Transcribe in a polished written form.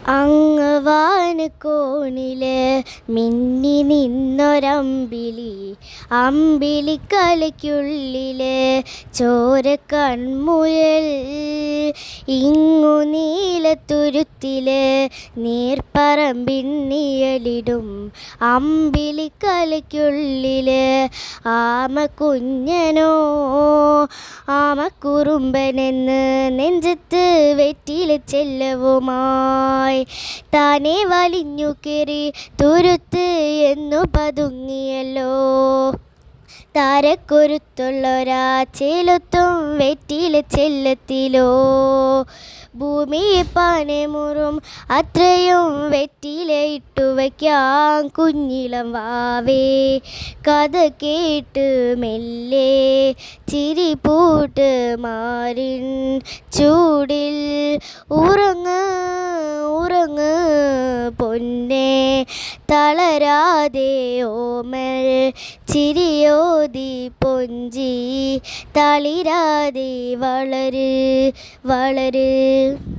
അങ്ങ് കോണില് മിന്നി നിന്നൊരമ്പിളി, അമ്പിളിക്കലയ്ക്കുള്ളില് ചോര കൺമുയൽ. ഇങ്ങു നീലത്തുരുത്തില് നീർപ്പറമ്പിന്നിയലിടും അമ്പിളിക്കലയ്ക്കുള്ളില് ആമക്കുഞ്ഞനോ ആമക്കുറുമ്പനെന്ന് നെഞ്ചത്ത് വെറ്റില ചെല്ലവുമായി താനെ വലിഞ്ഞു കയറി തുരുത്ത് എന്നു പതുങ്ങിയല്ലോ. താരക്കൊരുത്തുള്ളൊരാ ചെലുത്തും വെറ്റില ചെല്ലത്തിലോ. ഭൂമിയെ പാനമുറും അത്രയും വെറ്റില ഇട്ടു വയ്ക്കാം കുഞ്ഞിളം വാവേ. കഥ കേട്ട് മെല്ലെ ചിരി പൂട്ട് മാറിൻ ചൂടിൽ ഉറങ്ങ് ഉറങ്ങ് പൊന്നേ. തളരാതെ ഓമൽ ചിരിയോതി പൊഞ്ചി തളിരാതെ വളര് വളര്.